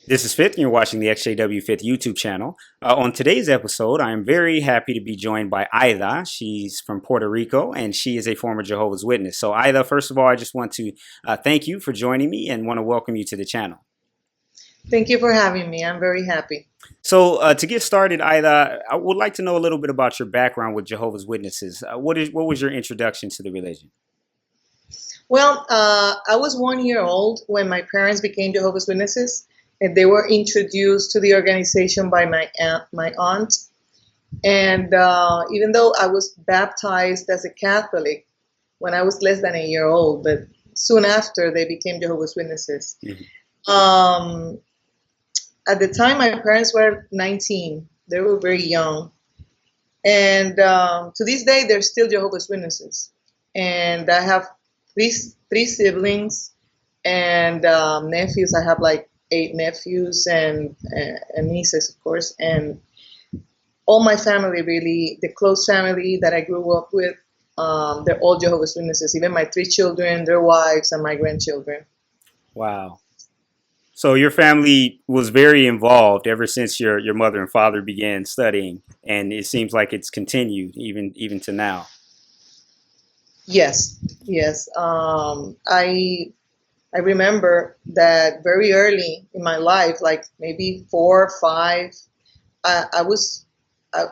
This is Fifth, and you're watching the XJW Fifth YouTube channel. On today's episode, I am very happy to be joined by Aida. She's from Puerto Rico, and she is a former Jehovah's Witness. So, Aida, first of all, I just want to thank you for joining me and want to welcome you to the channel. Thank you for having me. I'm very happy. So, to get started, Aida, I would like to know a little bit about your background with Jehovah's Witnesses. What was your introduction to the religion? Well, I was 1 year old when my parents became Jehovah's Witnesses, and they were introduced to the organization by my aunt. And even though I was baptized as a Catholic when I was less than a year old, but soon after they became Jehovah's Witnesses. Um, at the time, my parents were 19. They were very young. And to this day, they're still Jehovah's Witnesses. And I have three siblings and nephews. I have like 8 nephews and nieces, of course. And all my family, really, the close family that I grew up with, they're all Jehovah's Witnesses. Even my 3 children, their wives, and my grandchildren. Wow. So your family was very involved ever since your mother and father began studying, and it seems like it's continued even to now. Yes, yes. I remember that very early in my life, like maybe 4 or 5, I was I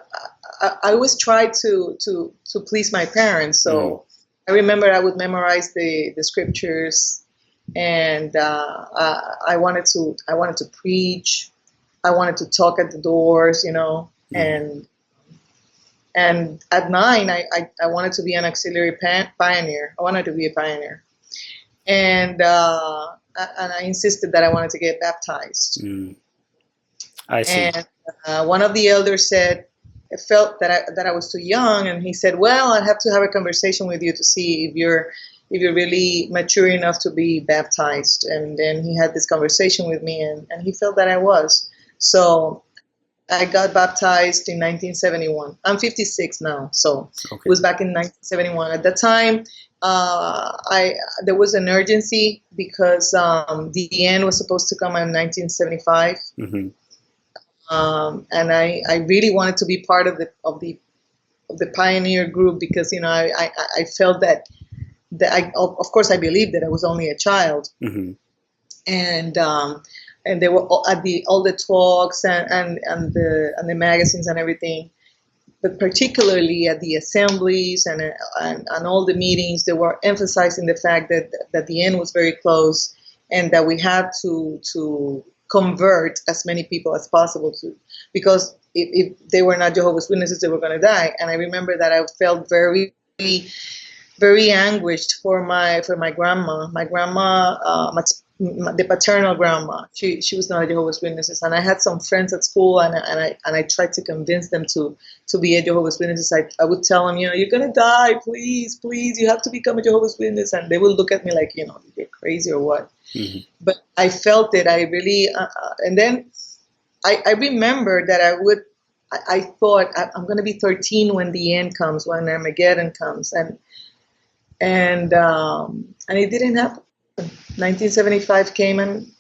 always tried to please my parents. Hmm. So I remember I would memorize the scriptures, and I wanted to preach. I wanted to talk at the doors, Hmm. and at 9, I wanted to be an auxiliary pioneer. I wanted to be a pioneer, and I insisted that I wanted to get baptized. Hmm. I see. And one of the elders said, I felt that I was too young, and he said, "Well, I have to have a conversation with you to see if you're really mature enough to be baptized." And then he had this conversation with me, and he felt that I was. So I got baptized in 1971. I'm 56 now, so it Okay. was back in 1971. At that time, I there was an urgency because the end was supposed to come in 1975, Hmm. and I really wanted to be part of the pioneer group because I felt that of course I believed that I was only a child, Hmm. and they were at all the talks and the magazines and everything, but particularly at the assemblies and all the meetings, they were emphasizing the fact that the end was very close, and that we had to convert as many people as possible because if they were not Jehovah's Witnesses, they were going to die. And I remember that I felt very very anguished for my grandma. My grandma, the paternal grandma, she was not a Jehovah's Witnesses, and I had some friends at school, and I tried to convince them to be a Jehovah's Witnesses. I would tell them, you're gonna die, please, please, you have to become a Jehovah's Witness, and they would look at me like, you're crazy or what. Hmm. But I felt it. I really, and then I remember that I thought I'm going to be 13 when the end comes, when Armageddon comes, and it didn't happen. 1975 came, and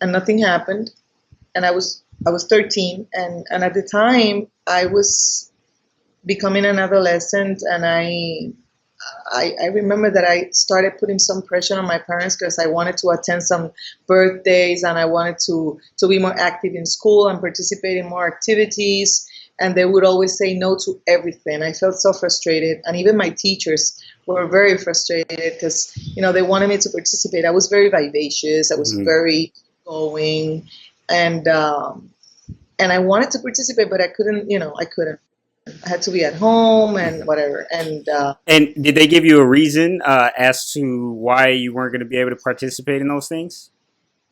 nothing happened, and I was 13, and at the time I was becoming an adolescent, and I remember that I started putting some pressure on my parents because I wanted to attend some birthdays, and I wanted to be more active in school and participate in more activities. And they would always say no to everything. I felt so frustrated. And even my teachers were very frustrated because, they wanted me to participate. I was very vivacious. I was Hmm. very going. And I wanted to participate, but I couldn't, I couldn't. I had to be at home and Hmm. whatever. And And did they give you a reason as to why you weren't going to be able to participate in those things?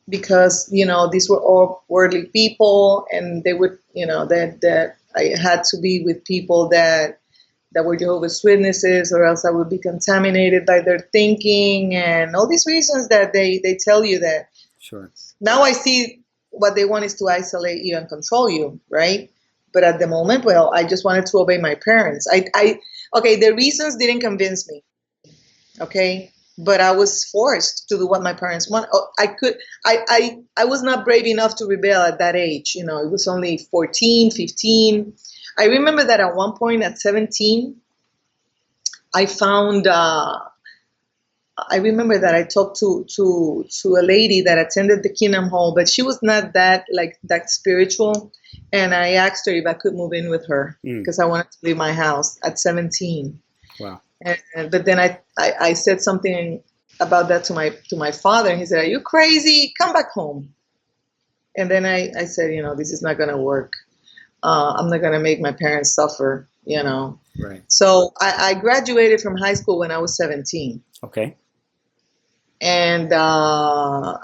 because these were all worldly people, and they would that I had to be with people that were Jehovah's Witnesses, or else I would be contaminated by their thinking and all these reasons that they tell you that. Sure. Now I see what they want is to isolate you and control you, right? But at the moment, well, I just wanted to obey my parents. Okay, the reasons didn't convince me. Okay, but I was forced to do what my parents want. Oh, I was not brave enough to rebel at that age. It was only 14, 15. I remember that at one point at 17, I found, I remember that I talked to a lady that attended the Kingdom Hall, but she was not that spiritual. And I asked her if I could move in with her because I wanted to leave my house at 17. Wow. But then I said something about that to my father, and he said, "Are you crazy? Come back home." And then I said, this is not going to work. I'm not going to make my parents suffer, Right. So I graduated from high school when I was 17. Okay. And I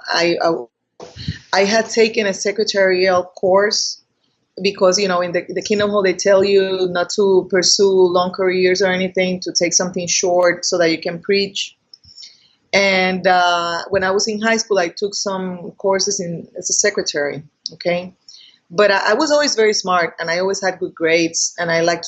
had taken a secretarial course because, in the Kingdom Hall, they tell you not to pursue long careers or anything, to take something short so that you can preach. And when I was in high school, I took some courses as a secretary. Okay. But I was always very smart, and I always had good grades, and I love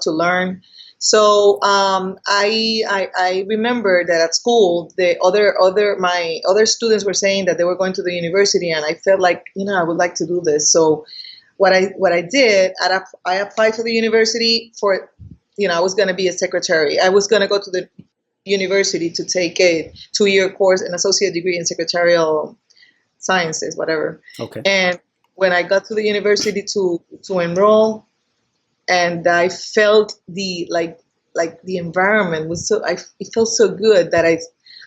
to learn. So I remember that at school, my other students were saying that they were going to the university, and I felt like, I would like to do this. So what I did, I applied for the university for, I was going to be a secretary. I was going to go to the university to take a 2-year course, an associate degree in secretarial sciences, whatever. Okay. And when I got to the university to enroll, and I felt the environment was it felt so good that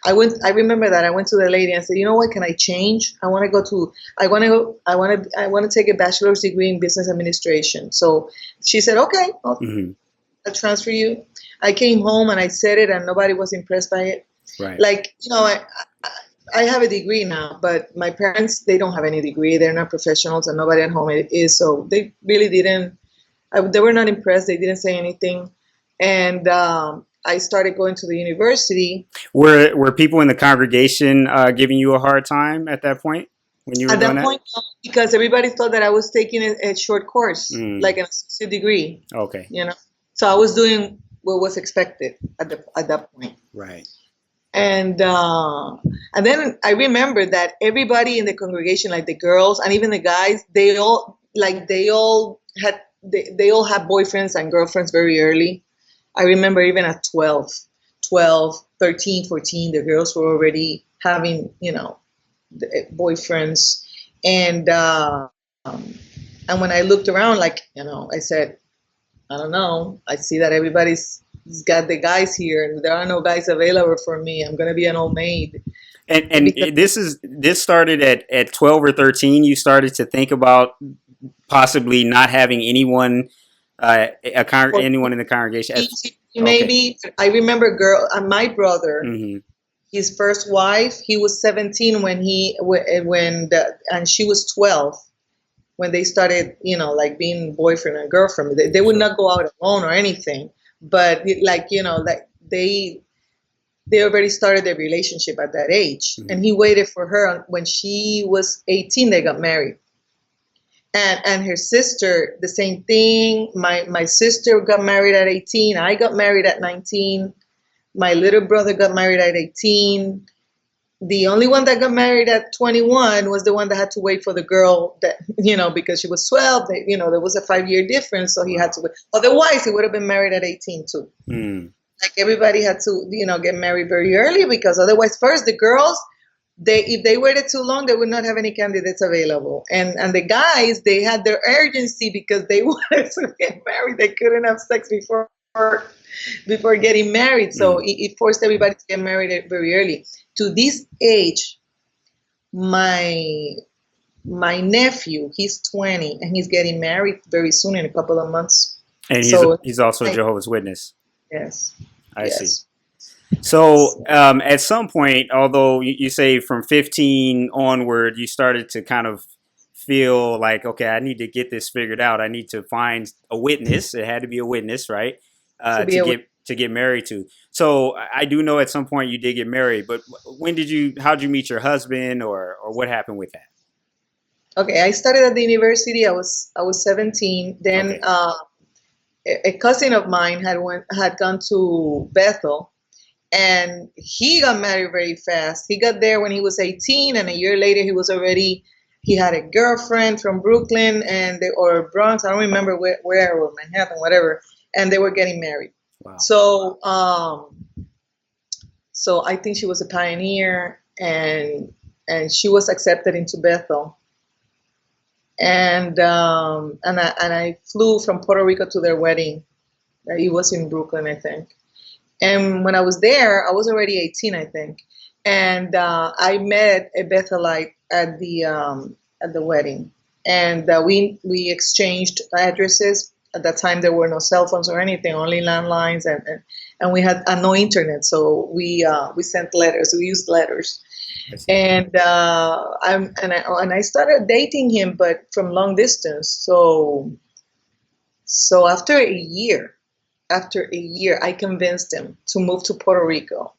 I remember that I went to the lady and said, what, can I change? I want to take a bachelor's degree in business administration. So she said, okay, I'll transfer you. I came home and I said it, and nobody was impressed by it. Right. I have a degree now, but my parents, they don't have any degree. They're not professionals, and nobody at home is. So they really didn't, they were not impressed. They didn't say anything. And I started going to the university. Were people in the congregation giving you a hard time at that point when you were At doing that that? point, no, because everybody thought that I was taking a short course, like an associate degree. Okay. So I was doing what was expected at that point. Right. And then I remember that everybody in the congregation, like the girls and even the guys, they all had boyfriends and girlfriends very early. I remember even at 12, 13, 14, the girls were already having, boyfriends. And when I looked around, I said, I don't know. I see that everybody's got the guys here, and there are no guys available for me. I'm gonna be an old maid. And this started at 12 or 13. You started to think about possibly not having anyone, anyone in the congregation. Maybe. Okay. I remember my brother. His first wife. He was 17 and she was 12. When they started, being boyfriend and girlfriend, they would not go out alone or anything. But they already started their relationship at that age. And he waited for her. When she was 18, they got married. And her sister, the same thing. My sister got married at 18. I got married at 19. My little brother got married at 18. The only one that got married at 21 was the one that had to wait for the girl that, because she was 12, there was a 5-year difference. So he had to wait. Otherwise, he would have been married at 18 too. Like everybody had to, get married very early, because otherwise, first the girls, if they waited too long, they would not have any candidates available. And the guys, they had their urgency because they wanted to get married. They couldn't have sex before getting married. So it forced everybody to get married very early. To this age, my nephew, he's 20, and he's getting married very soon, in a couple of months. And he's also a Jehovah's Witness. Yes. I see. So at some point, although you say from 15 onward, you started to kind of feel like, okay, I need to get this figured out. I need to find a witness. It had to be a witness, right? To get married to. So I do know at some point you did get married, but how'd you meet your husband, or what happened with that? Okay, I started at the university. I was 17. Then a cousin of mine had gone to Bethel, And he got married very fast. He got there when he was 18, and a year later he had a girlfriend from Brooklyn or Bronx. I don't remember where or Manhattan, whatever. And they were getting married. Wow. So I think she was a pioneer, and she was accepted into Bethel. And I flew from Puerto Rico to their wedding. It was in Brooklyn, I think. And when I was there, I was already 18, I think. And I met a Bethelite at the wedding, and we exchanged addresses. At that time, there were no cell phones or anything, only landlines, and we had no internet. So we sent letters. We used letters. And I started dating him, but from long distance. So after a year, I convinced him to move to Puerto Rico,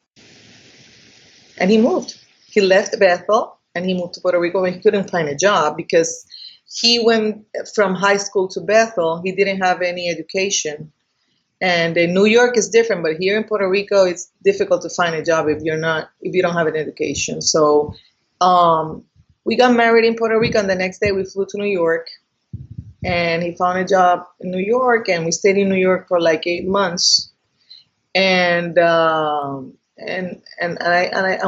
and he moved. He left Bethel and he moved to Puerto Rico when he couldn't find a job, because he went from high school to Bethel. He didn't have any education. And in New York is different, but here in Puerto Rico, it's difficult to find a job if you don't have an education. So we got married in Puerto Rico, and the next day we flew to New York, and he found a job in New York, and we stayed in New York for like 8 months. And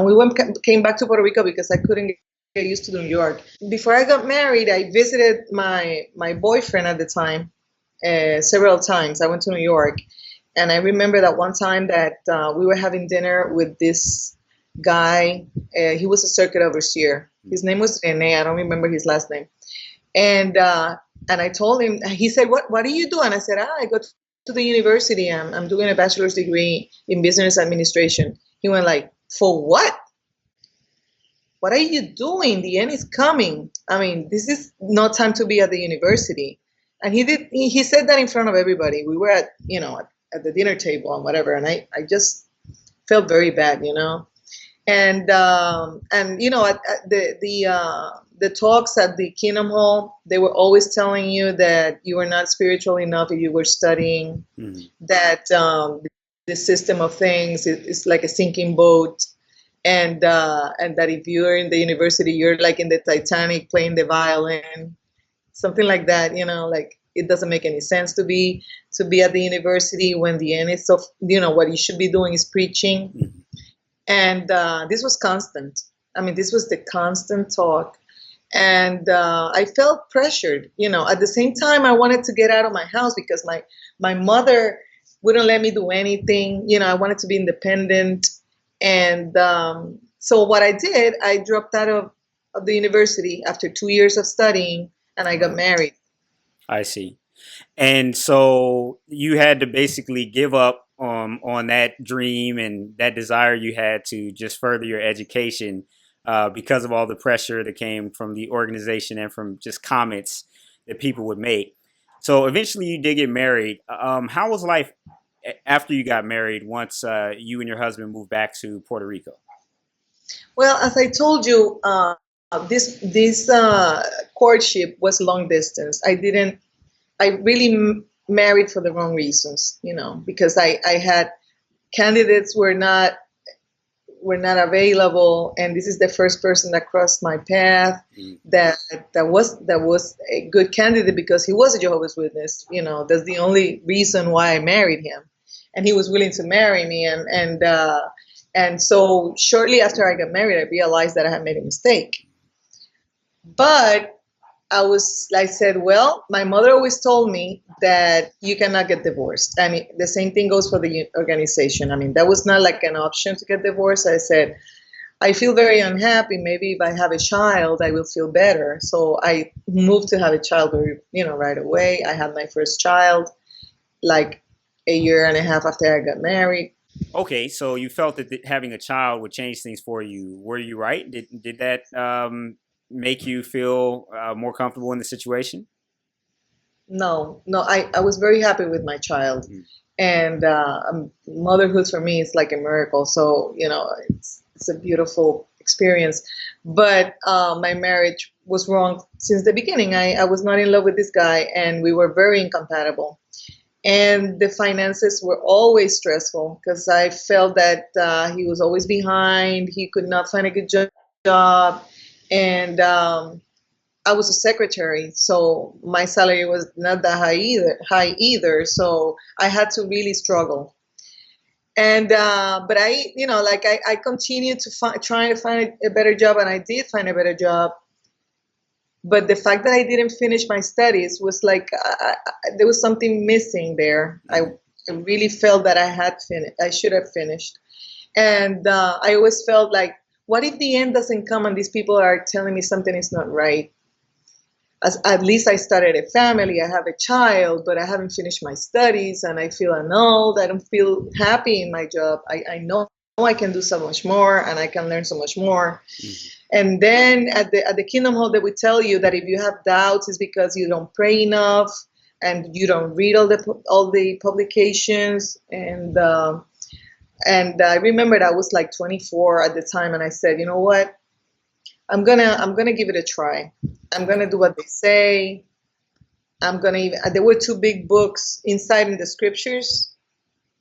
we came back to Puerto Rico because I couldn't get used to New York. Before I got married, I visited my boyfriend at the time several times. I went to New York, and I remember that one time that we were having dinner with this guy. He was a circuit overseer. His name was Rene. I don't remember his last name. And I told him. He said, "What do you do?" And I said, "I go to the university. I'm doing a bachelor's degree in business administration." He went like, "For what? What are you doing? The end is coming. I mean, this is not time to be at the university." And he said that in front of everybody. We were at the dinner table and whatever, and I just felt very bad, And the talks at the Kingdom Hall, they were always telling you that you were not spiritual enough if you were studying, that the system of things is like a sinking boat, and that if you're in the university, you're like in the Titanic playing the violin, something like that. Like it doesn't make any sense to be at the university when the end is so. What you should be doing is preaching. And this was constant. I mean, this was the constant talk. And I felt pressured. At the same time, I wanted to get out of my house because my mother wouldn't let me do anything. I wanted to be independent. And so what I did, I dropped out of the university after 2 years of studying, and I got married. I see. And so you had to basically give up on that dream and that desire you had to just further your education because of all the pressure that came from the organization and from just comments that people would make. So eventually you did get married. How was life after you got married once you and your husband moved back to Puerto Rico? Well, as I told you, this courtship was long distance. I really married for the wrong reasons, because I had candidates were not available, and this is the first person that crossed my path that was a good candidate because he was a Jehovah's Witness. That's the only reason why I married him, and he was willing to marry me, and so shortly after I got married, I realized that I had made a mistake. But I said, well, my mother always told me that you cannot get divorced. And the same thing goes for the organization. I mean, that was not like an option to get divorced. I said, I feel very unhappy. Maybe if I have a child, I will feel better. So I moved to have a child right away. I had my first child like a year and a half after I got married. Okay, so you felt that having a child would change things for you. Were you right? Did that make you feel more comfortable in the situation? No, I was very happy with my child. And motherhood for me is like a miracle. So, it's a beautiful experience. But my marriage was wrong since the beginning. I was not in love with this guy, and we were very incompatible. And the finances were always stressful because I felt that he was always behind. He could not find a good job. And I was a secretary, so my salary was not that high either. So I had to really struggle. And but I continued to trying to find a better job, and I did find a better job. But the fact that I didn't finish my studies was like there was something missing there. I really felt that I should have finished, and I always felt like, what if the end doesn't come and these people are telling me something is not right? At least I started a family, I have a child, but I haven't finished my studies, and I feel annulled. I don't feel happy in my job. I know I can do so much more, and I can learn so much more. Mm-hmm. And then at the Kingdom Hall, they would tell you that if you have doubts, it's because you don't pray enough, and you don't read all the publications. And I remembered I was like 24 at the time, and I said, you know what? I'm gonna give it a try. I'm gonna do what they say. There were two big books inside in the scriptures,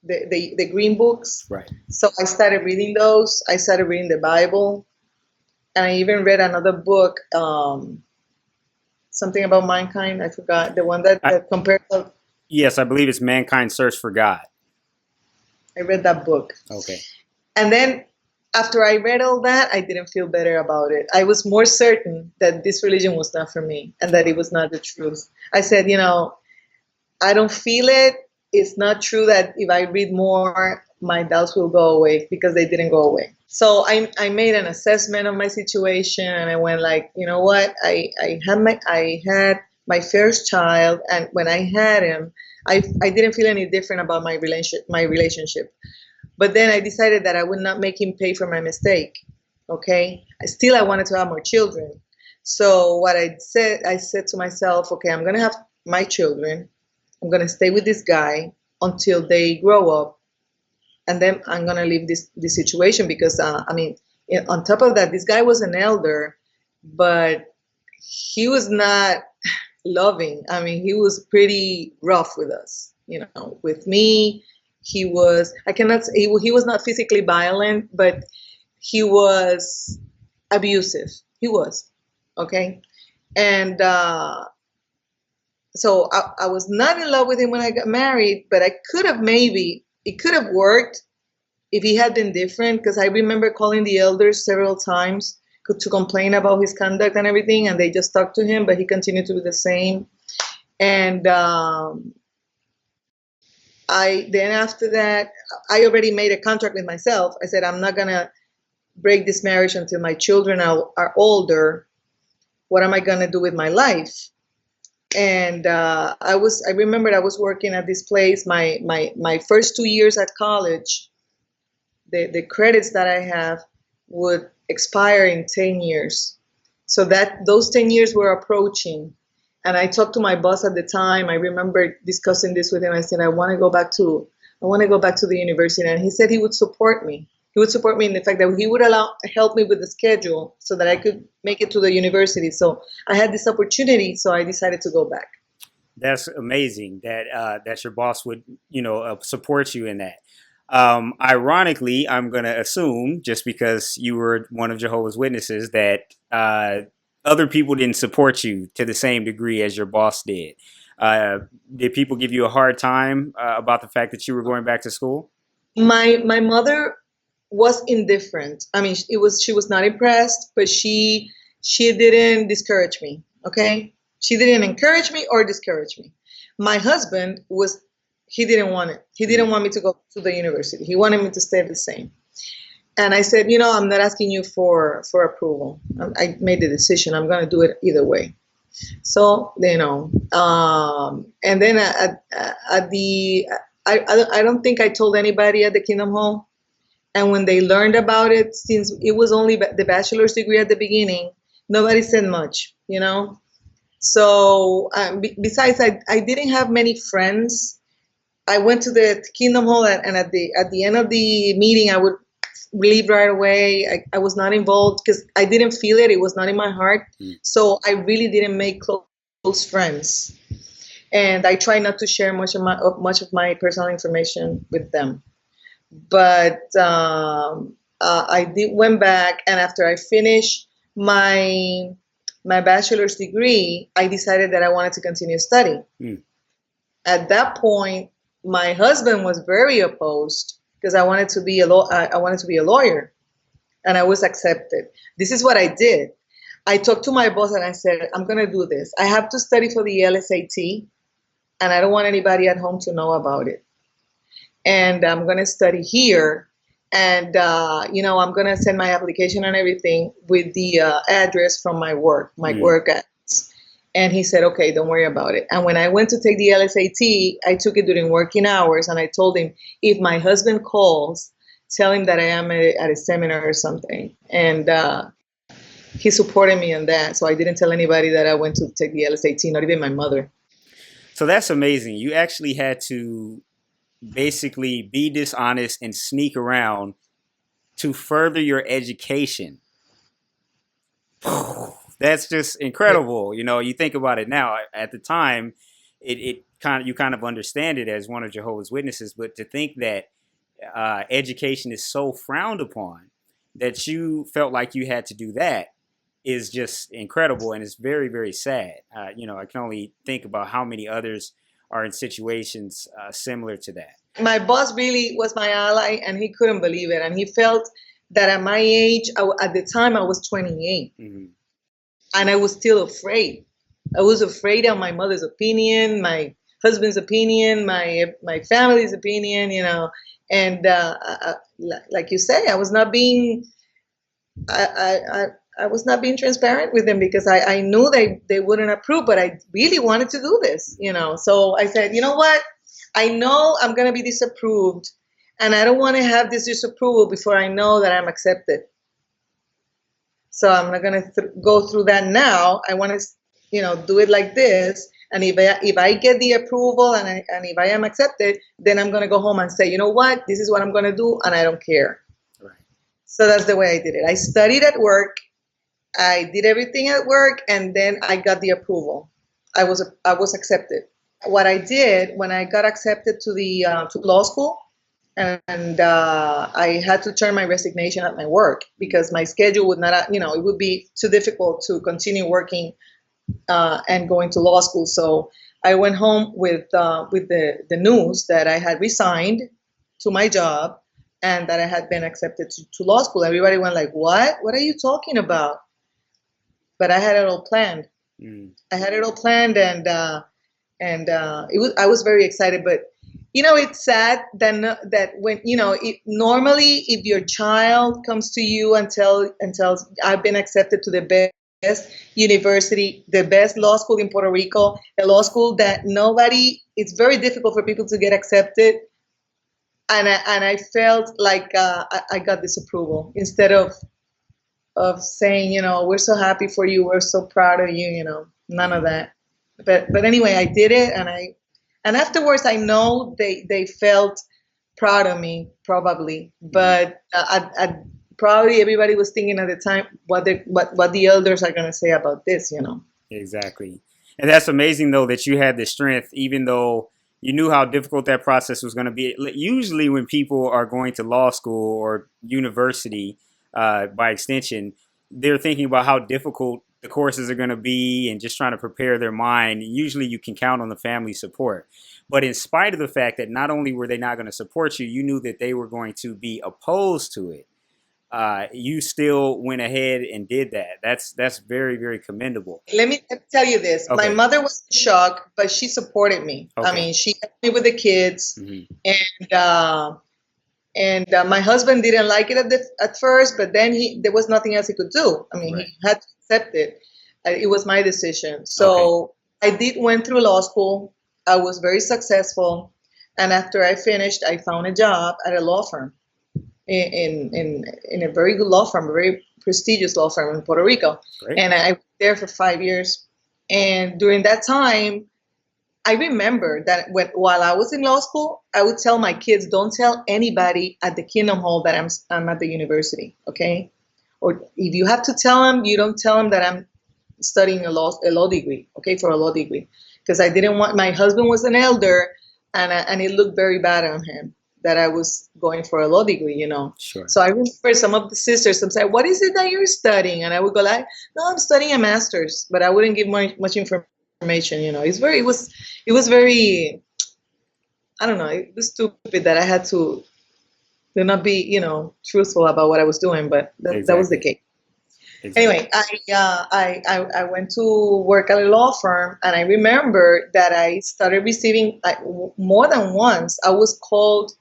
the green books. Right. So I started reading those. I started reading the Bible, and I even read another book, something about mankind. I forgot the one that compared. Yes, I believe it's Mankind's Search for God. I read that book. Okay. And then after I read all that, I didn't feel better about it. I was more certain that this religion was not for me and that it was not the truth. I said, I don't feel it. It's not true that if I read more, my doubts will go away, because they didn't go away. So I made an assessment of my situation, and I went like, you know what? I had my first child, and when I had him, I didn't feel any different about my relationship. But then I decided that I would not make him pay for my mistake. Okay. I wanted to have more children. So what I said to myself, okay, I'm going to have my children. I'm going to stay with this guy until they grow up. And then I'm going to leave this situation, because, on top of that, this guy was an elder, but he was not loving. He was pretty rough with us, with me. He was not physically violent, but he was abusive. He was, okay? And so I was not in love with him when I got married, but it could have worked if he had been different, because I remember calling the elders several times to complain about his conduct and everything, and they just talked to him, but he continued to do the same. And then after that, I already made a contract with myself. I said, I'm not going to break this marriage until my children are older. What am I going to do with my life? And I remembered I was working at this place. My first 2 years at college, the credits that I have would expire in 10 years. So those 10 years were approaching. And I talked to my boss at the time. I remember discussing this with him. I said, I want to go back to the university. And he said he would support me. He would support me in the fact that he would help me with the schedule so that I could make it to the university. So I had this opportunity, so I decided to go back. That's amazing that your boss would, support you in that. Ironically, I'm going to assume, just because you were one of Jehovah's Witnesses, that other people didn't support you to the same degree as your boss did. Did people give you a hard time about the fact that you were going back to school? My mother was indifferent. She was not impressed, but she didn't discourage me. Okay, she didn't encourage me or discourage me. My husband he didn't want it. He didn't want me to go to the university. He wanted me to stay the same. And I said, I'm not asking you for approval. I made the decision. I'm going to do it either way. So, and then I don't think I told anybody at the Kingdom Hall. And when they learned about it, since it was only the bachelor's degree at the beginning, nobody said much, So besides, I didn't have many friends. I went to the Kingdom Hall, and at the end of the meeting, I would leave right away. I was not involved because I didn't feel it. It was not in my heart. So I really didn't make close friends. and I try not to share much of my personal information with them. But I did went back, and after I finished my bachelor's degree, I decided that I wanted to continue studying. Mm. At that point, my husband was very opposed because I wanted to be I wanted to be a lawyer, and I was accepted. This is what I did. I talked to my boss and I said, I'm going to do this. I have to study for the LSAT, and I don't want anybody at home to know about it. And I'm going to study here. And, I'm going to send my application and everything with the address from my work address. And he said, okay, don't worry about it. And when I went to take the LSAT, I took it during working hours. And I told him, if my husband calls, tell him that I am at a seminar or something. And he supported me in that. So I didn't tell anybody that I went to take the LSAT, not even my mother. So that's amazing. You actually had to basically be dishonest and sneak around to further your education. That's just incredible. You think about it now. At the time, you kind of understand it as one of Jehovah's Witnesses, but to think that education is so frowned upon that you felt like you had to do that is just incredible, and it's very, very sad. I can only think about how many others are in situations similar to that. My boss really was my ally, and he couldn't believe it. And he felt that at my age, at the time I was 28, Mm-hmm. and I was still afraid. I was afraid of my mother's opinion, my husband's opinion, my family's opinion, And like you say, I was not being, I was not being transparent with them because I knew they wouldn't approve, but I really wanted to do this, So I said, you know what? I know I'm going to be disapproved, and I don't want to have this disapproval before I know that I'm accepted. So I'm not going to go through that now. I want to, do it like this. And if I get the approval and if I am accepted, then I'm going to go home and say, you know what? This is what I'm going to do, and I don't care. Right. So that's the way I did it. I studied at work. I did everything at work, and then I got the approval. I was accepted. What I did when I got accepted to the to law school, and I had to turn my resignation at my work because my schedule would not, it would be too difficult to continue working and going to law school. So I went home with the news that I had resigned to my job and that I had been accepted to law school. Everybody went like, "What? What are you talking about?" But I had it all planned. I had it all planned, and I was very excited. But it's sad that when normally if your child comes to you and tells I've been accepted to the best university, the best law school in Puerto Rico, a law school that it's very difficult for people to get accepted, and I felt like I got disapproval instead of saying, we're so happy for you, we're so proud of you, none of that. But anyway, I did it, and afterwards I know they felt proud of me, probably, but probably everybody was thinking at the time what the elders are going to say about this, Exactly. And that's amazing, though, that you had the strength, even though you knew how difficult that process was going to be. Usually when people are going to law school or university, by extension, they're thinking about how difficult the courses are going to be and just trying to prepare their mind. Usually you can count on the family support. But in spite of the fact that not only were they not going to support you, you knew that they were going to be opposed to it. You still went ahead and did that. That's very, very commendable. Let me tell you this. Okay. My mother was in shock, but she supported me. Okay. I mean, she helped me with the kids, Mm-hmm. and my husband didn't like it at first, but then there was nothing else he could do. I mean, Right. He had to accept it. It was my decision. So I went through law school. I was very successful, and after I finished, I found a job at a law firm. In a very good law firm, a very prestigious law firm in Puerto Rico. Great. And I was there for 5 years. And during that time, I remember that while I was in law school, I would tell my kids, don't tell anybody at the Kingdom Hall that I'm at the university, okay? Or if you have to tell them, you don't tell them that I'm studying a law degree, okay, for a law degree. because I didn't want, my husband was an elder, and it looked very bad on him that I was going for a law degree, you know. Sure. So I remember some of the sisters, some say, "What is it that you're studying?" And I would go like, "No, I'm studying a master's," but I wouldn't give much information, you know. It was very, I don't know, it was stupid that I had to not be, you know, truthful about what I was doing, but that was the Exactly. case. Exactly. Anyway, I went to work at a law firm, and I remember that I started receiving, more than once, I was called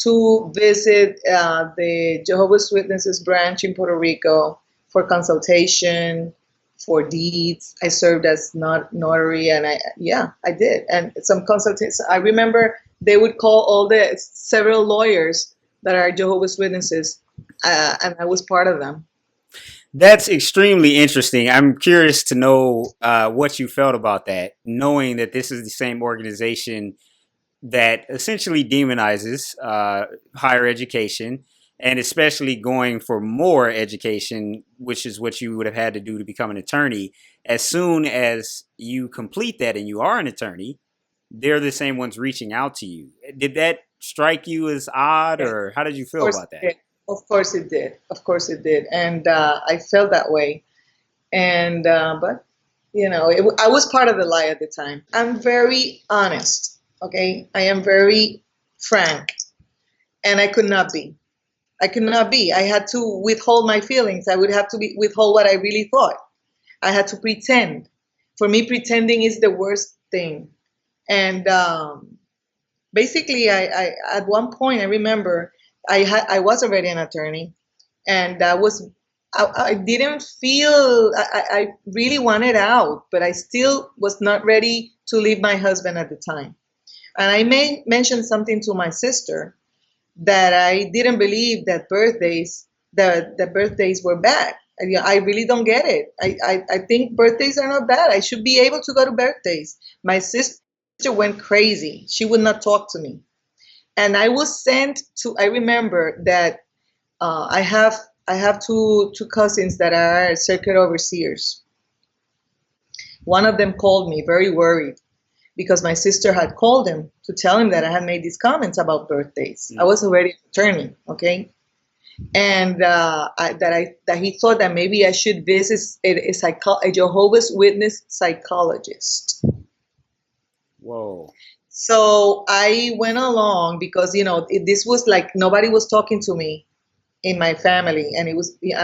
to visit the Jehovah's Witnesses branch in Puerto Rico for consultation, for deeds. I served as notary, and I did. And some consultation. I remember they would call all the several lawyers that are Jehovah's Witnesses, and I was part of them. That's extremely interesting. I'm curious to know what you felt about that, knowing that this is the same organization that essentially demonizes higher education, and especially going for more education, which is what you would have had to do to become an attorney. As soon as you complete that and you are an attorney, they're the same ones reaching out to you. Did that strike you as odd, Yeah, or how did you of feel course about that? it did. Of course it did. Of course it did. And I felt that way. And but you know, I was part of the lie at the time. I'm very honest. Okay, I am very frank, and I could not be. I could not be. I had to withhold my feelings. I would have to withhold what I really thought. I had to pretend. For me, pretending is the worst thing. And basically, I at one point I remember I was already an attorney, and I didn't feel I really wanted out, but I still was not ready to leave my husband at the time. And I mentioned something to my sister, that I didn't believe that the birthdays were bad. And, I really don't get it. I think birthdays are not bad. I should be able to go to birthdays. My sister went crazy. She would not talk to me. And I was sent to, I remember that I have two cousins that are circuit overseers. One of them called me very worried because my sister had called him to tell him that I had made these comments about birthdays. I Mm. was already an attorney, okay, and that he thought that maybe I should visit a Jehovah's Witness psychologist. Whoa. So I went along because, you know, this was like nobody was talking to me in my family, and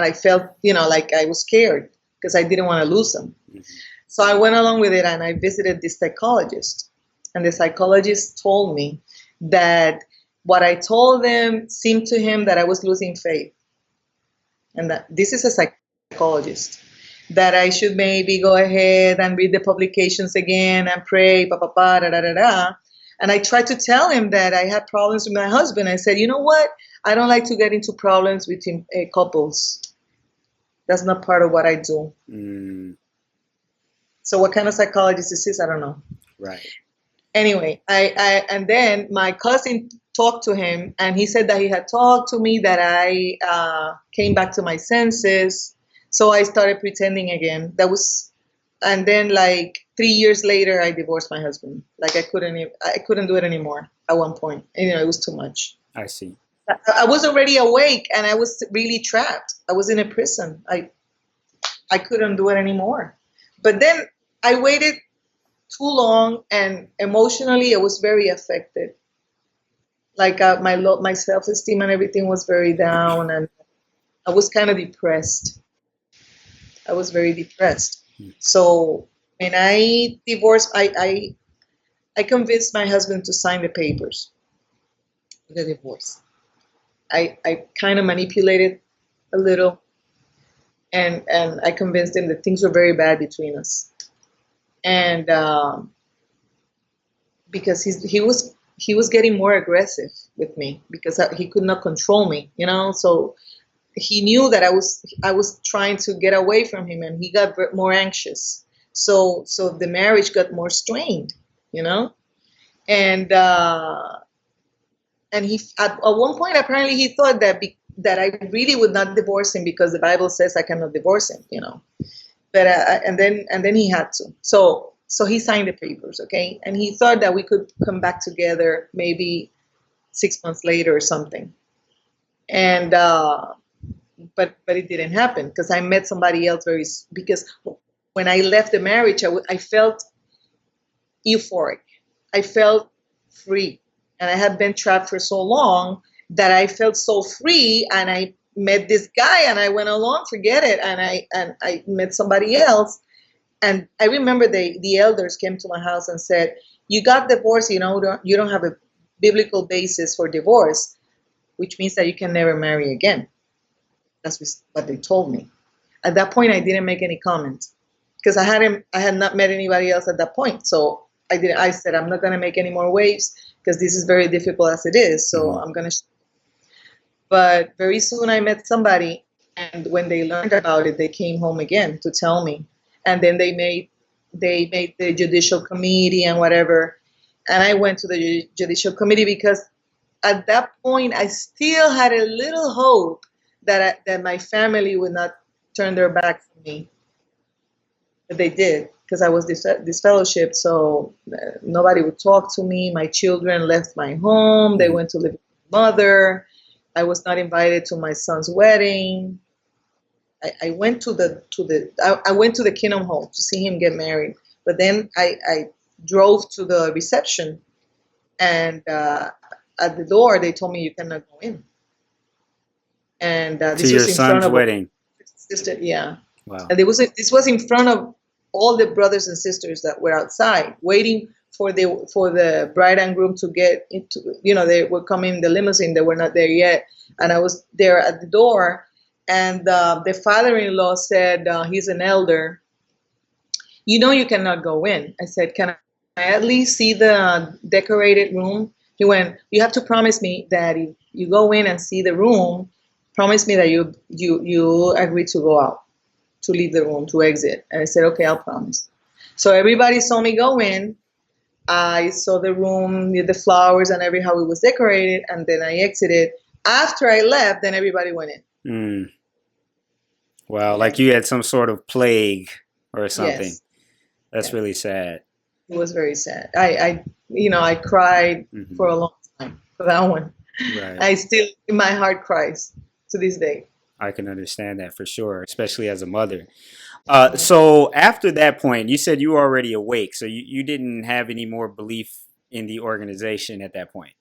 I felt, you know, like I was scared because I didn't want to lose them. Mhm. So I went along with it, and I visited this psychologist. And the psychologist told me that what I told them seemed to him that I was losing faith. And that this is a psychologist. That I should maybe go ahead and read the publications again and pray, da da da da. And I tried to tell him that I had problems with my husband. I said, you know what? I don't like to get into problems between couples. That's not part of what I do. Mm. So what kind of psychologist is this? I don't know. Right. Anyway, and then my cousin talked to him, and he said that he had talked to me, that I came back to my senses. So I started pretending again. And then like 3 years later, I divorced my husband. Like I couldn't do it anymore at one point. You know, it was too much. I see. I was already awake, and I was really trapped. I was in a prison. I couldn't do it anymore. But then I waited too long, and emotionally I was very affected. Like my self-esteem and everything was very down, and I was kind of depressed. I was very depressed. Mm. So when I divorced, I convinced my husband to sign the papers, the divorce. I kind of manipulated a little, and I convinced him that things were very bad between us. And because he was getting more aggressive with me because he could not control me, you know. So he knew that I was trying to get away from him, and he got more anxious. So the marriage got more strained, you know. And he at one point apparently he thought that I really would not divorce him because the Bible says I cannot divorce him, you know. But and then he had to. So So he signed the papers, okay? And he thought that we could come back together maybe 6 months later or something. And but it didn't happen because I met somebody else because when I left the marriage, I felt euphoric. I felt free, and I had been trapped for so long that I felt so free. And I met this guy, and I went along, forget it, and I met somebody else. And I remember the elders came to my house and said, "You got divorced, you don't have a biblical basis for divorce, which means that you can never marry again." That's what they told me. At that point, I didn't make any comments because I had not met anybody else at that point. So I said, I'm not going to make any more waves because this is very difficult as it is. So I'm going to. But very soon I met somebody, and when they learned about it, they came home again to tell me. And then they made the judicial committee and whatever. And I went to the judicial committee because at that point I still had a little hope that my family would not turn their back on me. But they did, because I was disfellowshipped, so nobody would talk to me. My children left my home. They went to live with my mother. I was not invited to my son's wedding. I went to the Kingdom Home to see him get married. But then I drove to the reception, and at the door they told me you cannot go in. And to this your was in son's front of wedding. Sister, yeah. Wow. And this was in front of all the brothers and sisters that were outside waiting for the bride and groom to get into. They were coming in the limousine. They were not there yet, and I was there at the door. And the father-in-law said, he's an elder. You cannot go in. I said, can I at least see the decorated room? He went, you have to promise me that if you go in and see the room, promise me that you agree to go out, to leave the room, to exit. And I said, okay, I'll promise. So everybody saw me go in. I saw the room with the flowers and how it was decorated, and then I exited. After I left, then everybody went in. Wow, like you had some sort of plague or something. Yes. That's really sad. It was very sad. I cried for a long time for that one. Right. I still, my heart cries to this day. I can understand that for sure, especially as a mother. So after that point, you said you were already awake, so you didn't have any more belief in the organization at that point.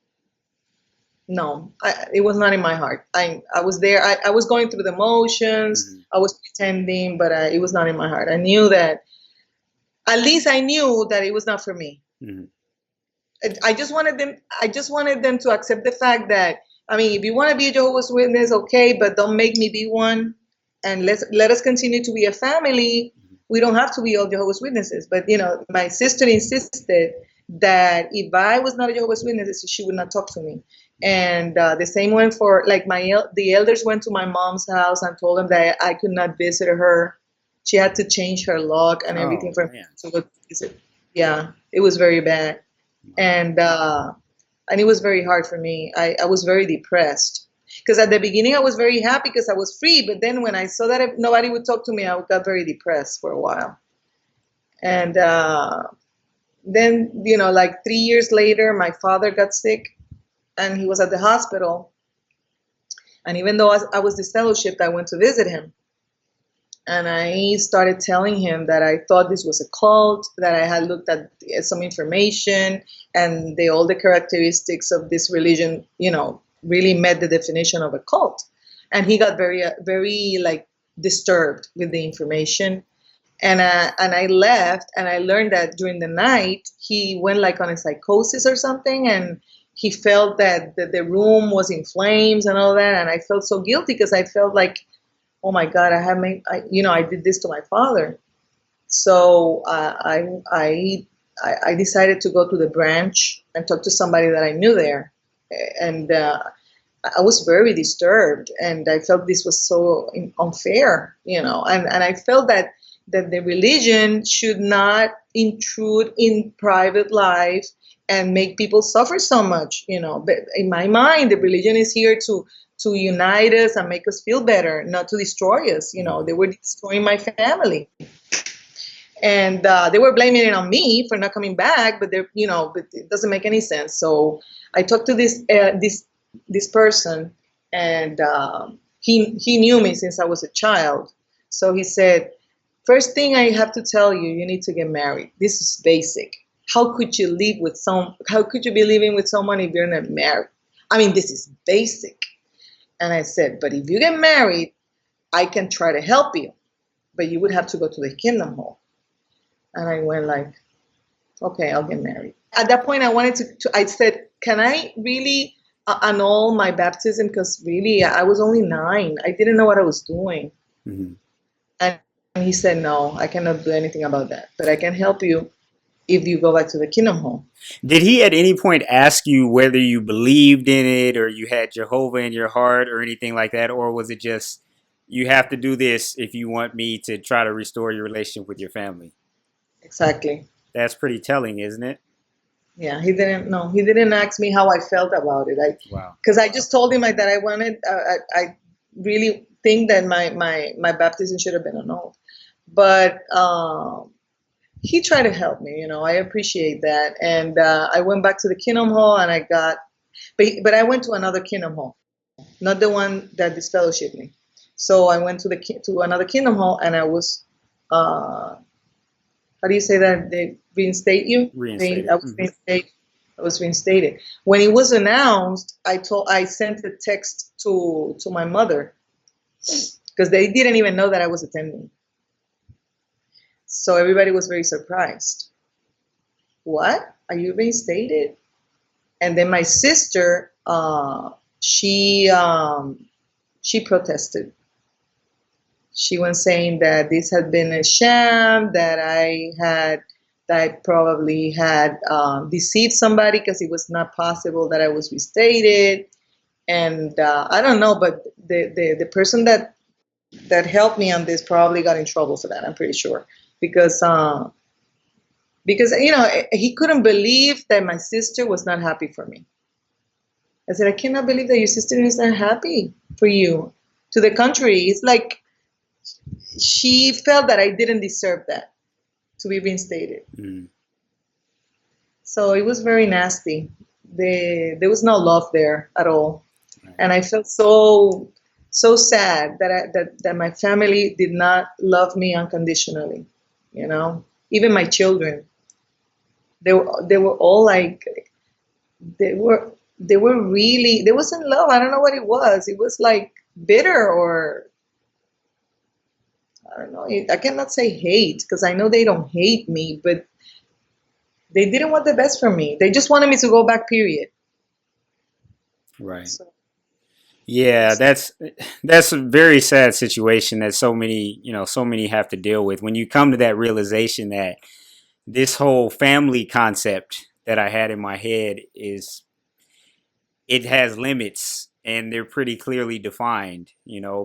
No, it was not in my heart. I was there. I was going through the motions. I was pretending, but it was not in my heart. I knew that. At least I knew that it was not for me. I just wanted them to accept the fact that, if you want to be a Jehovah's Witness, okay, but don't make me be one. And let us continue to be a family. We don't have to be all Jehovah's Witnesses. But my sister insisted that if I was not a Jehovah's Witness, she would not talk to me. And the same went for the elders went to my mom's house and told them that I could not visit her. She had to change her lock and everything for me to go visit. Yeah, it was very bad, and it was very hard for me. I was very depressed because at the beginning I was very happy because I was free, but then when I saw that nobody would talk to me, I got very depressed for a while. And then 3 years later, my father got sick, and he was at the hospital. And even though I was disfellowshipped, I went to visit him. And I started telling him that I thought this was a cult, that I had looked at some information, and all the characteristics of this religion, really met the definition of a cult. And he got very, very disturbed with the information. And I left, and I learned that during the night he went on a psychosis or something, and he felt that the room was in flames and all that. And I felt so guilty because I felt like, oh my God, I did this to my father. So I decided to go to the branch and talk to somebody that I knew there. And I was very disturbed, and I felt this was so unfair, and I felt that the religion should not intrude in private life and make people suffer so much, But in my mind, the religion is here to unite us and make us feel better, not to destroy us. They were destroying my family. And they were blaming it on me for not coming back, but but it doesn't make any sense. So I talked to this person, and he knew me since I was a child. So he said, first thing I have to tell you, you need to get married. This is basic. How could you live with How could you be living with someone if you're not married? I mean, this is basic. And I said, but if you get married, I can try to help you, but you would have to go to the Kingdom Hall. And I went like, okay, I'll get married. At that point, I wanted I said, can I really annul my baptism? Because really, I was only 9. I didn't know what I was doing. Mm-hmm. And he said, no, I cannot do anything about that, but I can help you if you go back to the Kingdom Hall. Did he at any point ask you whether you believed in it or you had Jehovah in your heart or anything like that? Or was it just, you have to do this if you want me to try to restore your relationship with your family? Exactly. That's pretty telling, isn't it? Yeah, he didn't ask me how I felt about it. Wow. Because I just told him that I wanted, I really think that my baptism should have been annulled. But he tried to help me, I appreciate that. And I went back to the Kingdom Hall and but I went to another Kingdom Hall, not the one that disfellowshipped me. So I went to another Kingdom Hall, and I was, how do you say that? They reinstate you? Reinstated. I was reinstated. When it was announced, I sent a text to my mother, because they didn't even know that I was attending. So everybody was very surprised. What? Are you reinstated? And then my sister, she protested. She was saying that this had been a sham, that I probably had deceived somebody, because it was not possible that I was reinstated. And I don't know, but the person that helped me on this probably got in trouble for that, I'm pretty sure. Because he couldn't believe that my sister was not happy for me. I said, I cannot believe that your sister is not happy for you. To the contrary, it's like she felt that I didn't deserve that, to be reinstated. Mm. So it was very nasty. There was no love there at all. Right. And I felt so sad that my family did not love me unconditionally. Even my children, they were all like, they were really, there wasn't love. I don't know what it was. It was like bitter, or I don't know. I cannot say hate, because I know they don't hate me, but they didn't want the best for me. They just wanted me to go back, period. Right. So, yeah, that's a very sad situation that so many have to deal with. When you come to that realization that this whole family concept that I had in my head it has limits, and they're pretty clearly defined,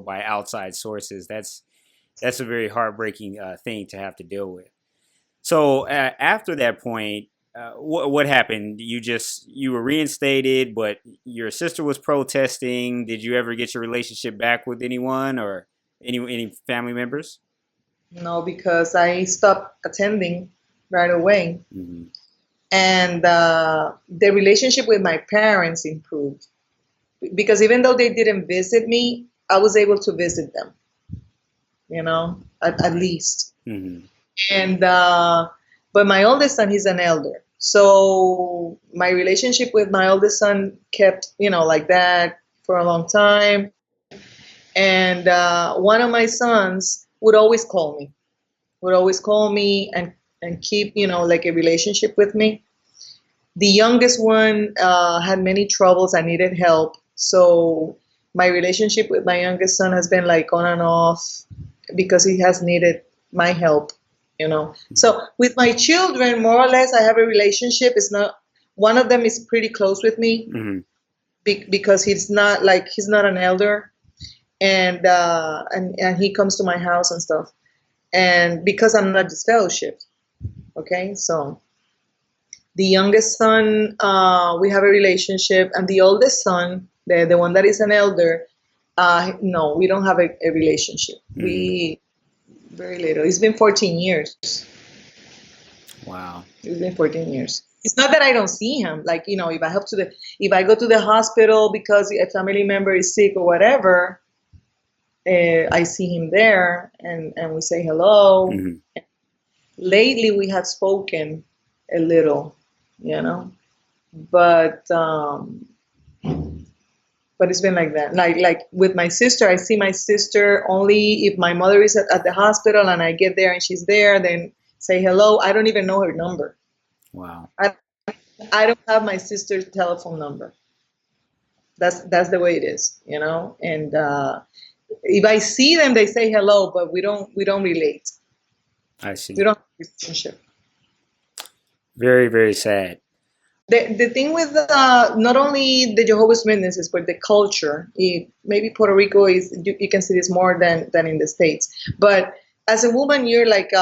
by outside sources. That's a very heartbreaking thing to have to deal with. So after that point, what happened? You were reinstated, but your sister was protesting. Did you ever get your relationship back with anyone or any family members? No, because I stopped attending right away. Mm-hmm. And the relationship with my parents improved, because even though they didn't visit me, I was able to visit them, at least. Mm-hmm. And but my oldest son, he's an elder. So my relationship with my oldest son kept, like that for a long time. And one of my sons would always call me and keep, like a relationship with me. The youngest one had many troubles. I needed help. So my relationship with my youngest son has been like on and off, because he has needed my help. So with my children, more or less, I have a relationship. It's not, one of them is pretty close with me, mm-hmm. Because he's not an elder, and he comes to my house and stuff, and because I'm not disfellowshipped. Okay, so the youngest son, we have a relationship, and the oldest son, the one that is an elder, no, we don't have a relationship. Mm-hmm. We very little. It's been 14 years. Wow. It's been 14 years. It's not that I don't see him. Like, if I go to the hospital because a family member is sick or whatever, I see him there and we say hello. Hmm. Lately, we have spoken a little, but it's been like that. Like with my sister, I see my sister only if my mother is at the hospital and I get there and she's there, then say hello. I don't even know her number. Wow. I, I don't have my sister's telephone number. That's the way it is, And if I see them, they say hello, but we don't relate. I see. We don't have a relationship. Very, very sad. The thing with not only the Jehovah's Witnesses, but the culture, maybe Puerto Rico is you can see this more than in the States. But as a woman, you're like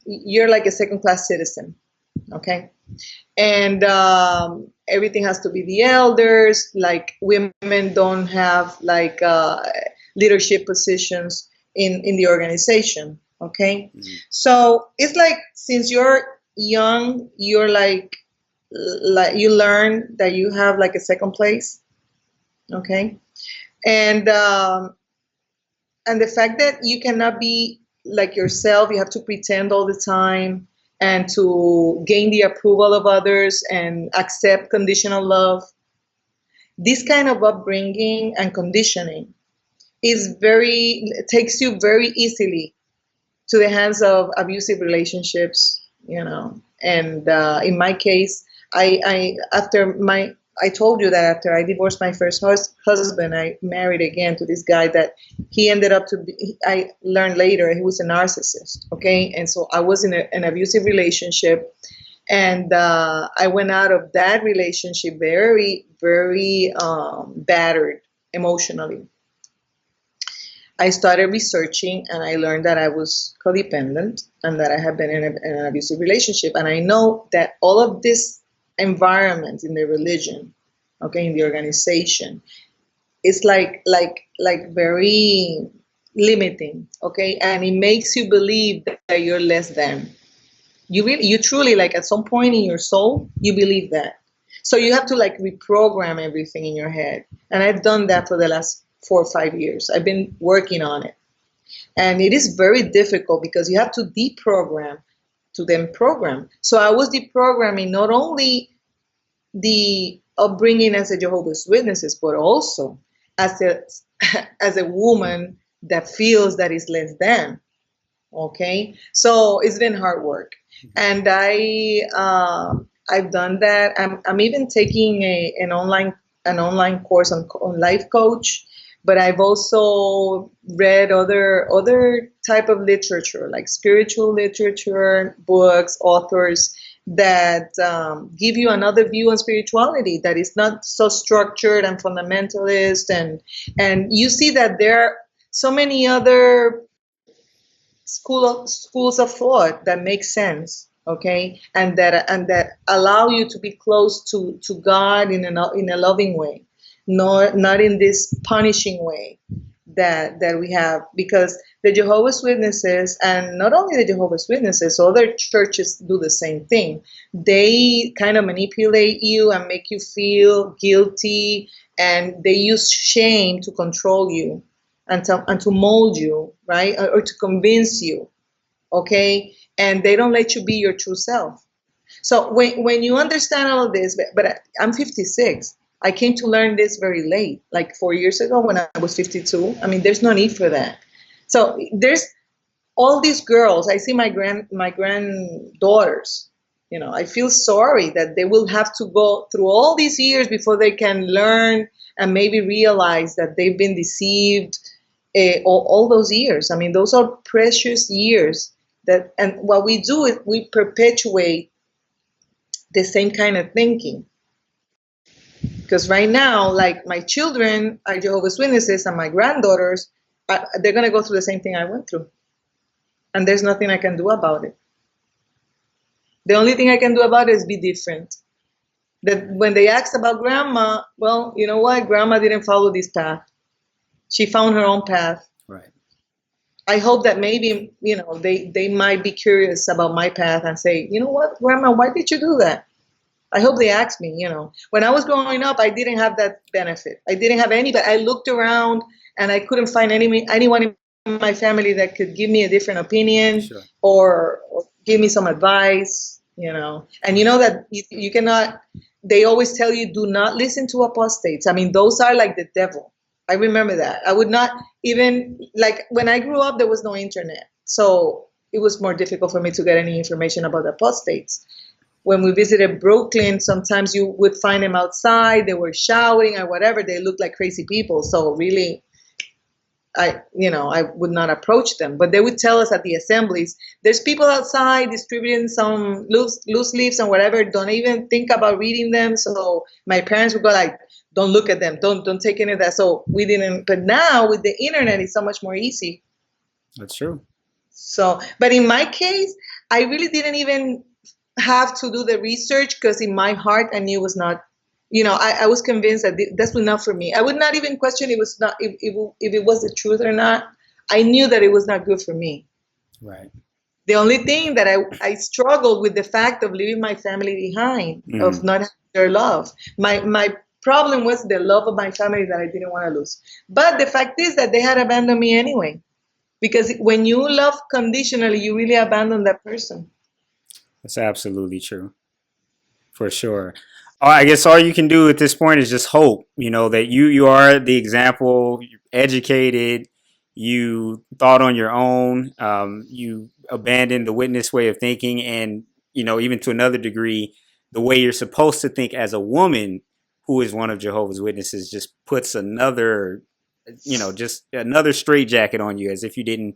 you're like a second class citizen, okay? And everything has to be the elders. Like women don't have like leadership positions in the organization, okay? Mhm. So it's like since you're young, you're like you learn that you have like a second place, okay? And and the fact that you cannot be like yourself, you have to pretend all the time and to gain the approval of others and accept conditional love. This kind of upbringing and conditioning is very takes you very easily to the hands of abusive relationships, And in my case, I after my I told you that after I divorced my first husband, I married again to this guy that he ended up to be. I learned later he was a narcissist. Okay, and so I was in an abusive relationship, and I went out of that relationship very, very battered emotionally. I started researching and I learned that I was codependent and that I had been in an abusive relationship. And I know that all of this environment in the religion, okay, in the organization, is like very limiting, okay, and it makes you believe that you're less than. You truly like at some point in your soul you believe that. So you have to like reprogram everything in your head, and I've done that for the last 4 or 5 years. I've been working on it, and it is very difficult because you have to deprogram to then program. So I was deprogramming not only the upbringing as a Jehovah's Witnesses, but also as a as a woman that feels that is less than. Okay, so it's been hard work, and I've done that. I'm even taking an online course on life coach, but I've also read other type of literature like spiritual literature, books, authors that give you another view on spirituality that is not so structured and fundamentalist, and you see that there are so many other schools of thought that make sense, okay, and that allow you to be close to God in a loving way, not in this punishing way that we have, because the Jehovah's Witnesses, and not only the Jehovah's Witnesses, other churches do the same thing. They kind of manipulate you and make you feel guilty, and they use shame to control you and to mold you, right? Or to convince you, okay? And they don't let you be your true self. So when you understand all of this, but I'm 56. I came to learn this very late, like 4 years ago when I was 52. I mean, there's no need for that. So there's all these girls. I see my granddaughters. I feel sorry that they will have to go through all these years before they can learn and maybe realize that they've been deceived all those years. I mean, those are precious years. And what we do is we perpetuate the same kind of thinking. Because right now, like my children are Jehovah's Witnesses and my granddaughters, they're going to go through the same thing I went through. And there's nothing I can do about it. The only thing I can do about it is be different. That when they asked about grandma, well, you know what? Grandma didn't follow this path. She found her own path. Right. I hope that maybe, they might be curious about my path and say, you know what, Grandma, why did you do that? I hope they ask me. When I was growing up, I didn't have that benefit. I didn't have anybody. I looked around and I couldn't find anyone in my family that could give me a different opinion Sure. or give me some advice. And you Right. know that you cannot, they always tell you, do not listen to apostates. I mean, those are like the devil. I remember that. I would not even, like, when I grew up, there was no internet. So it was more difficult for me to get any information about apostates. When we visited Brooklyn, sometimes you would find them outside. They were shouting or whatever. They looked like crazy people. So really, I would not approach them. But they would tell us at the assemblies, there's people outside distributing some loose leaves and whatever. Don't even think about reading them. So my parents would go like, don't look at them. Don't take any of that. So we didn't. But now with the internet, it's so much more easy. That's true. So, but in my case, I really didn't even have to do the research because in my heart I knew it was not. I was convinced that that's not for me. I would not even question it was not if it was the truth or not. I knew that it was not good for me. Right. The only thing that I struggled with the fact of leaving my family behind, of Mm. not having their love. My problem was the love of my family that I didn't want to lose. But the fact is that they had abandoned me anyway. Because when you love conditionally, you really abandon that person. That's absolutely true. For sure. I guess all you can do at this point is just hope, that you are the example, you're educated, you thought on your own, you abandoned the witness way of thinking, and, even to another degree, the way you're supposed to think as a woman who is one of Jehovah's Witnesses just puts another, just another straitjacket on you as if you didn't,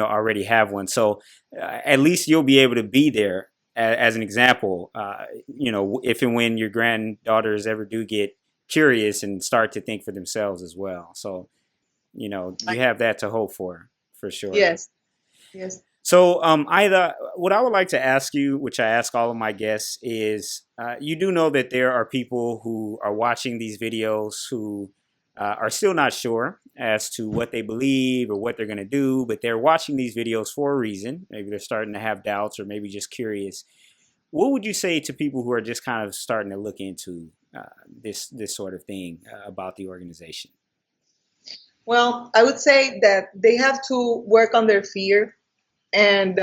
already have one. So at least you'll be able to be there as an example, if and when your granddaughters ever do get curious and start to think for themselves as well. So, you have that to hope for sure. Yes, yes. So, Ida, what I would like to ask you, which I ask all of my guests, is you do know that there are people who are watching these videos who are still not sure as to what they believe or what they're going to do, but they're watching these videos for a reason. Maybe they're starting to have doubts or maybe just curious. What would you say to people who are just kind of starting to look into this sort of thing about the organization? Well, I would say that they have to work on their fear, and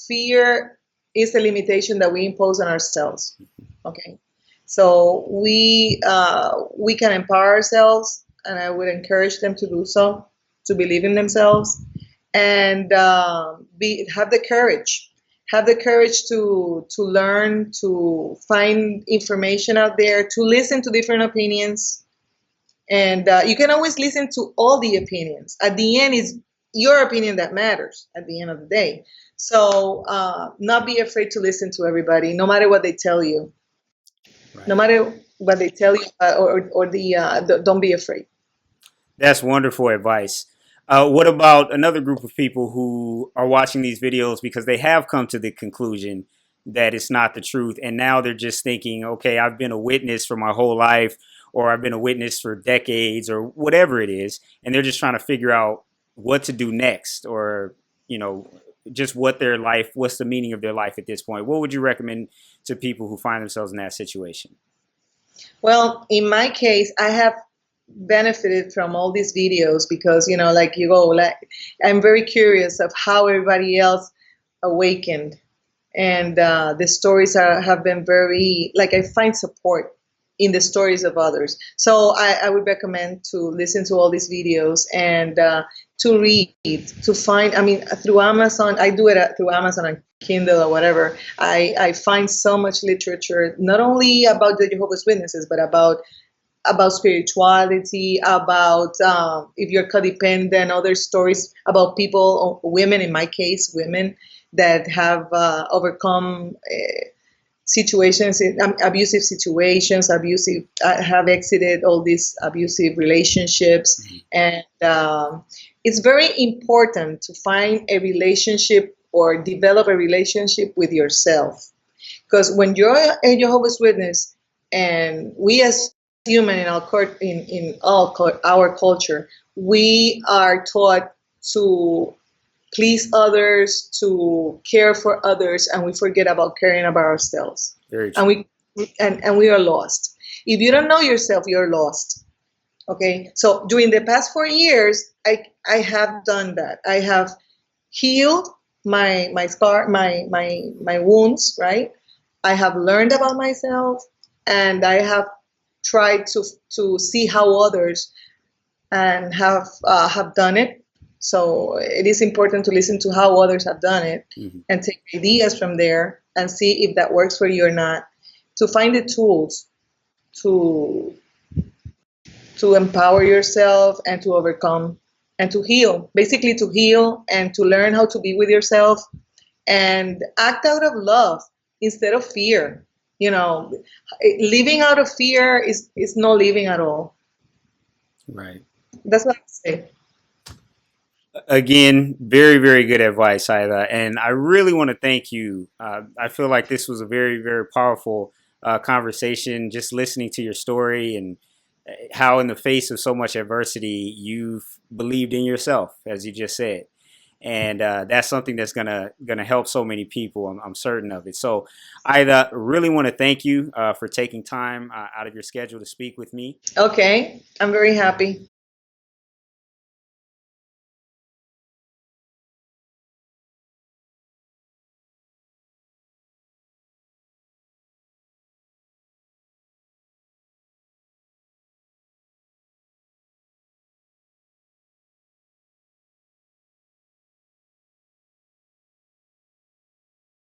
fear is a limitation that we impose on ourselves. Okay, so we can empower ourselves, and I would encourage them to do so, to believe in themselves, and have the courage. Have the courage to learn, to find information out there, to listen to different opinions, and you can always listen to all the opinions. At the end, it's your opinion that matters at the end of the day. So not be afraid to listen to everybody, no matter what they tell you. No Right. matter what they tell you, don't be afraid. That's wonderful advice. What about another group of people who are watching these videos because they have come to the conclusion that it's not the truth, and now they're just thinking, okay, I've been a witness for my whole life, or I've been a witness for decades, or whatever it is, and they're just trying to figure out what to do next, or you know, just what's the meaning of their life at this point. What would you recommend to people who find themselves in that situation? Well, in my case, I have benefited from all these videos because, like you go, like I'm very curious of how everybody else awakened, and the stories have been very, like, I find support in the stories of others. So I would recommend to listen to all these videos and to read, to find, I mean, through Amazon. I do it through Amazon and Kindle or whatever. I find so much literature, not only about the Jehovah's Witnesses, but about spirituality, about if you're codependent, other stories about people, women, in my case, women that have overcome situations, abusive situations, have exited all these abusive relationships. Mm-hmm. And it's very important to find a relationship or develop a relationship with yourself. Because when you're a Jehovah's Witness, and we as human in our culture, we are taught to please others, to care for others, and we forget about caring about ourselves. Very And true. we are lost. If you don't know yourself, you're lost. Okay. So during the past 4 years, I have done that. I have healed my scar, my wounds, right? I have learned about myself, and I have tried to see how others and have done it. So it is important to listen to how others have done it Hmm. and take ideas from there and see if that works for you or not. To find the tools to empower yourself and to overcome and to heal. Basically, to heal and to learn how to be with yourself and act out of love instead of fear. You know, living out of fear is no living at all. Right. That's what I say. Again, very, very good advice, Aida. And I really want to thank you. I feel like this was a very, very powerful conversation, just listening to your story and how, in the face of so much adversity, you've believed in yourself, as you just said. And that's something that's gonna help so many people. I'm certain of it. So, Aida, really want to thank you for taking time out of your schedule to speak with me. Okay, I'm very happy.